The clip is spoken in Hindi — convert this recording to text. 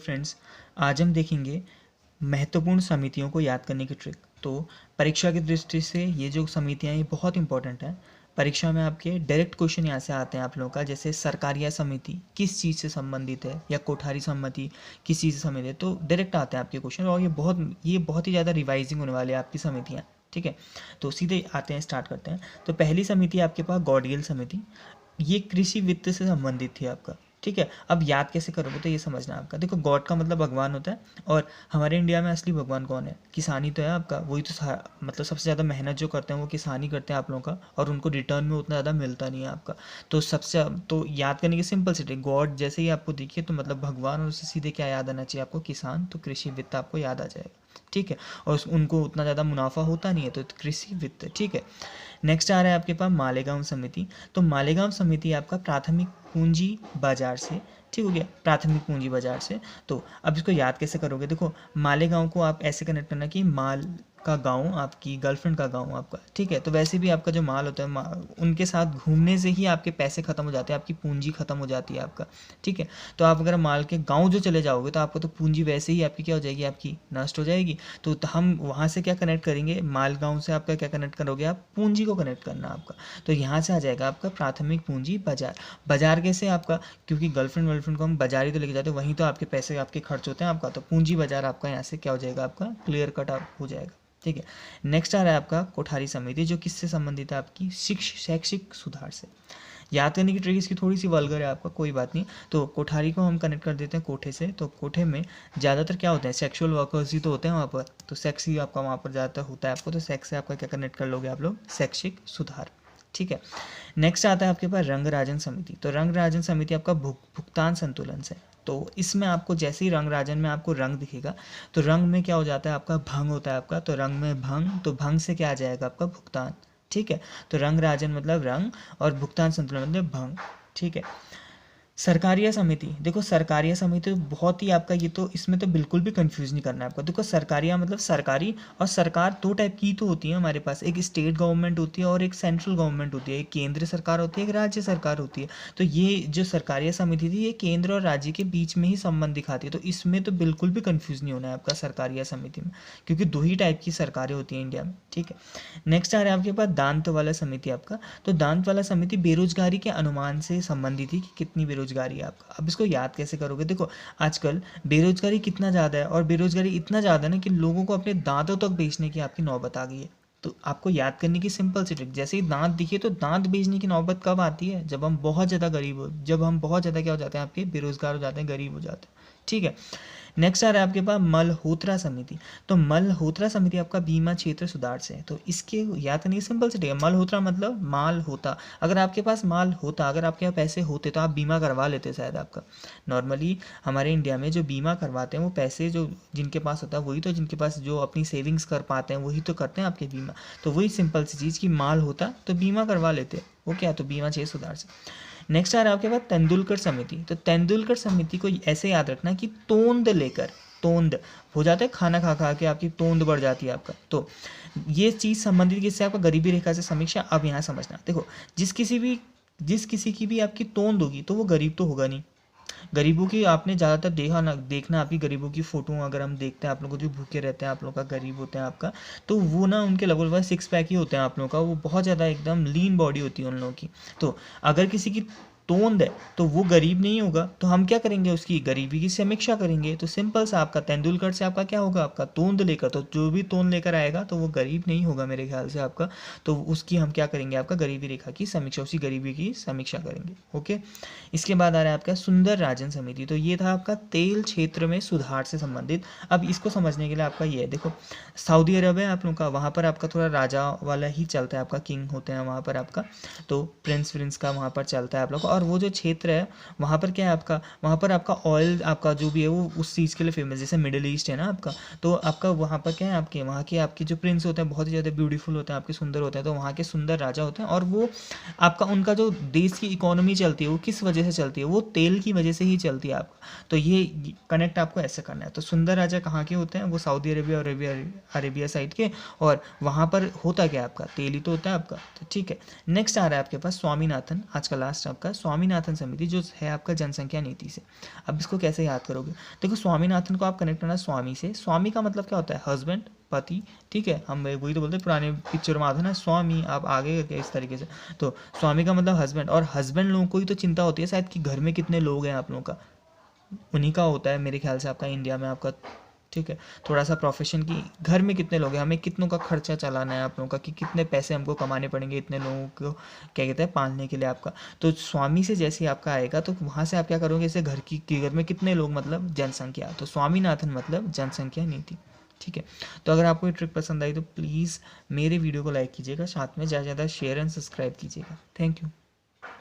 फ्रेंड्स, आज हम देखेंगे महत्वपूर्ण समितियों को याद करने की ट्रिक। तो परीक्षा की दृष्टि से ये जो समितियाँ ये बहुत इंपॉर्टेंट हैं। परीक्षा में आपके डायरेक्ट क्वेश्चन यहाँ से आते हैं आप लोगों का, जैसे सरकारिया समिति किस चीज़ से संबंधित है या कोठारी समिति किस चीज़ से संबंधित है, तो डायरेक्ट आते हैं आपके क्वेश्चन। और ये बहुत ही ज़्यादा रिवाइजिंग होने वाली है आपकी समितियाँ। ठीक है, तो सीधे आते हैं, स्टार्ट करते हैं। तो पहली समिति है आपके पास गॉडगिल समिति। ये कृषि वित्त से संबंधित थी आपका। ठीक है, अब याद कैसे करोगे तो ये समझना आपका। देखो, गॉड का मतलब भगवान होता है, और हमारे इंडिया में असली भगवान कौन है? किसानी तो है आपका। वही तो मतलब सबसे ज़्यादा मेहनत जो करते हैं वो किसानी करते हैं आप लोगों का, और उनको रिटर्न में उतना ज़्यादा मिलता नहीं है आपका। तो तो याद करने की सिंपल सी ट्रिक, गॉड जैसे ही आपको दिखे तो मतलब भगवान, और उससे सीधे क्या याद आना चाहिए आपको? किसान। तो कृषि वित्त आपको याद आ जाएगा। ठीक है, और उनको उतना ज़्यादा मुनाफा होता नहीं है, तो कृषि वित्त। ठीक है, नेक्स्ट आ रहा है आपके पास मालेगांव समिति। तो मालेगांव समिति आपका प्राथमिक पूंजी बाजार से, ठीक हो गया, प्राथमिक पूंजी बाजार से। तो अब इसको याद कैसे करोगे? देखो, मालेगांव को आप ऐसे कनेक्ट करना कि माल का गांव, आपकी गर्लफ्रेंड का गांव आपका। ठीक है, तो वैसे भी आपका जो माल होता है, उनके साथ घूमने से ही आपके पैसे खत्म हो जाते हैं, आपकी पूंजी खत्म हो जाती है आपका। ठीक है, तो आप अगर माल के गांव जो चले जाओगे तो आपको तो पूंजी वैसे ही आपकी क्या हो जाएगी? आपकी नष्ट हो जाएगी। तो हम वहाँ से क्या कनेक्ट करेंगे? माल गांव से आपका क्या कनेक्ट करोगे? आप पूंजी को कनेक्ट करना आपका। तो यहाँ से आ जाएगा आपका प्राथमिक पूंजी बाजार। बाजार कैसे आपका? क्योंकि गर्लफ्रेंड वर्लफ्रेंड को हम बाजार ही तो लेके जाते हैं, वहीं तो आपके पैसे आपके खर्च होते हैं आपका। तो पूंजी बाजार आपका यहाँ से क्या हो जाएगा? आपका क्लियर कट हो जाएगा। ठीक है, नेक्स्ट आ रहा है आपका कोठारी समिति, जो किससे संबंधित है? आपकी शैक्षिक सुधार से। याद करने की ट्रिक इसकी थोड़ी सी वल्गर है आपका, कोई बात नहीं। तो कोठारी को हम कनेक्ट कर देते हैं कोठे से। तो कोठे में ज़्यादातर क्या होते हैं? सेक्सुअल वर्कर्स ही तो होते हैं वहाँ पर। तो सेक्स ही आपका वहाँ पर ज़्यादातर होता है आपको। तो सेक्स से आपका क्या कनेक्ट कर लोगे आप लोग? शैक्षिक सुधार। ठीक है, नेक्स्ट आता है आपके पास रंग राजन समिति। तो रंग राजन समिति आपका भुगतान संतुलन से। तो इसमें आपको जैसे ही रंग राजन में आपको रंग दिखेगा, तो रंग में क्या हो जाता है? आपका भंग होता है आपका। तो रंग में भंग, तो भंग से क्या आ जाएगा? आपका भुगतान। ठीक है, तो रंग राजन मतलब रंग, और भुगतान संतुलन मतलब भंग। ठीक है, सरकारिया समिति। देखो, सरकारिया समिति तो बहुत ही आपका, ये तो इसमें तो बिल्कुल भी कंफ्यूज नहीं करना है आपको। देखो, सरकारिया मतलब सरकारी, और सरकार दो टाइप की तो होती है हमारे पास। एक स्टेट गवर्नमेंट होती है और एक सेंट्रल गवर्नमेंट होती है। एक केंद्र सरकार होती है, एक राज्य सरकार होती है। तो ये जो सरकारिया समिति थी, ये केंद्र और राज्य के बीच में ही संबंध दिखाती है। तो इसमें तो बिल्कुल भी कन्फ्यूज नहीं होना है आपका सरकारिया समिति में, क्योंकि दो ही टाइप की सरकारें होती हैं इंडिया में। ठीक है, नेक्स्ट आ रहा है आपके पास दांत वाला समिति आपका। तो दांत वाला समिति बेरोजगारी के अनुमान से संबंधित थी कि कितनी बेरोजगारी है आपका। अब इसको याद कैसे करोगे? देखो, आजकल बेरोजगारी कितना ज़्यादा है, और बेरोजगारी इतना ज़्यादा है ना कि लोगों को अपने दांतों तक बेचने की आपकी नौबत आ गई है। तो आपको याद करने की सिंपल सी ट्रिक, जैसे ही दांत दिखे तो दांत बेचने की नौबत कब आती है? जब हम बहुत ज़्यादा गरीब हो, जब हम बहुत ज़्यादा क्या हो जाते हैं? आपके बेरोजगार हो जाते हैं, गरीब हो जाते हैं। ठीक है, नेक्स्ट आ रहा है आपके पास मल्होत्रा समिति। तो मल्होत्रा समिति आपका बीमा क्षेत्र सुधार से है। तो इसके याद करने की सिंपल सी ट्रिक है, मल्होत्रा मतलब माल होता। अगर आपके पास माल होता, अगर आपके पास पैसे होते, तो आप बीमा करवा लेते शायद आपका। नॉर्मली हमारे इंडिया में जो बीमा करवाते हैं वो पैसे जो जिनके पास होता है वही तो, जिनके पास जो अपनी सेविंग्स कर पाते हैं वही तो करते हैं आपके बीमा। तो वही सिंपल सी चीज़ कि माल होता तो बीमा करवा लेते, वो क्या? तो बीमा चाहिए सुधार से। नेक्स्ट आ रहा है आपके पास तेंदुलकर समिति। तो तेंदुलकर समिति को ऐसे याद रखना कि तोंद लेकर, तोंद हो जाता है खाना खा खा के आपकी तोंद बढ़ जाती है आपका। तो ये चीज़ संबंधित किससे? आपका गरीबी रेखा से समीक्षा। अब यहाँ समझना, देखो, जिस किसी की भी आपकी तोंद होगी तो वो गरीब तो होगा नहीं। गरीबों की आपने ज़्यादातर देखना आपकी गरीबों की फ़ोटो अगर हम देखते हैं, आप लोगों को जो भूखे रहते हैं, आप लोगों का गरीब होते हैं आपका, तो वो ना उनके लगभग 6 पैक ही होते हैं आप लोगों का। वो बहुत ज़्यादा एकदम लीन बॉडी होती है उन लोगों की। तो अगर किसी की तोंद है तो वो गरीब नहीं होगा। तो हम क्या करेंगे? उसकी गरीबी की समीक्षा करेंगे। तो सिंपल सा आपका तेंदुलकर से आपका क्या होगा? आपका तोंद लेकर, तो जो भी तोंद लेकर आएगा तो वो गरीब नहीं होगा मेरे ख्याल से आपका। तो उसकी हम क्या करेंगे? आपका गरीबी रेखा की समीक्षा, उसी गरीबी की समीक्षा करेंगे। ओके, इसके बाद आ रहा है आपका सुंदर राजन समिति। तो ये था आपका तेल क्षेत्र में सुधार से संबंधित। अब इसको समझने के लिए आपका ये है, देखो, सऊदी अरब है आप लोग का, वहाँ पर आपका थोड़ा राजा वाला ही चलता है, आपका किंग होते हैं वहाँ पर आपका। तो प्रिंस का वहाँ पर चलता है आप लोग का। और वो जो क्षेत्र है वहाँ पर क्या है आपका? वहाँ पर आपका ऑयल आपका जो भी है वो उस चीज़ के लिए फेमस, जैसे मिडिल ईस्ट है ना आपका। तो आपका वहाँ पर क्या है? आपके वहाँ के आपके जो प्रिंस होते हैं बहुत ही ज़्यादा ब्यूटीफुल होते हैं, आपके सुंदर होते हैं। तो वहाँ के सुंदर राजा होते हैं, और वो आपका उनका जो देश की इकोनॉमी चलती है वो किस वजह से चलती है? वो तेल की वजह से ही चलती है आपका। तो ये कनेक्ट आपको ऐसे करना है। तो सुंदर राजा कहाँ के होते हैं? वो सऊदी अरेबिया और अरेबिया साइड के। और वहाँ पर होता क्या है? आपका तेल ही तो होता है आपका। तो ठीक है, नेक्स्ट आ रहा है आपके पास स्वामीनाथन, आज का लास्ट आपका स्वामीनाथन समिति जो है आपका जनसंख्या नीति से। अब इसको कैसे याद करोगे? देखो स्वामीनाथन को आप कनेक्ट करना स्वामी से। स्वामी का मतलब क्या होता है? हस्बैंड, पति, ठीक है। हम वही तो बोलते हैं, पुराने पिक्चर में आता है ना स्वामी, आप आगे करके इस तरीके से। तो स्वामी का मतलब हस्बैंड, और हस्बैंड लोगों को ही तो चिंता होती है शायद कि घर में कितने लोग हैं आप लोगों का, उन्हीं का होता है मेरे ख्याल से आपका इंडिया में आपका, ठीक है। थोड़ा सा प्रोफेशन की, घर में कितने लोग हैं, हमें कितनों का खर्चा चलाना है आप लोगों का, कि कितने पैसे हमको कमाने पड़ेंगे इतने लोगों को क्या कहते हैं पालने के लिए आपका। तो स्वामी से जैसे ही आपका आएगा तो वहाँ से आप क्या करोगे, जैसे घर में कितने लोग मतलब जनसंख्या, तो स्वामीनाथन मतलब जनसंख्या नीति, ठीक है। तो अगर आपको ये ट्रिक पसंद आई तो प्लीज़ मेरे वीडियो को लाइक कीजिएगा, साथ में ज़्यादा से ज़्यादा शेयर एंड सब्सक्राइब कीजिएगा। Thank you.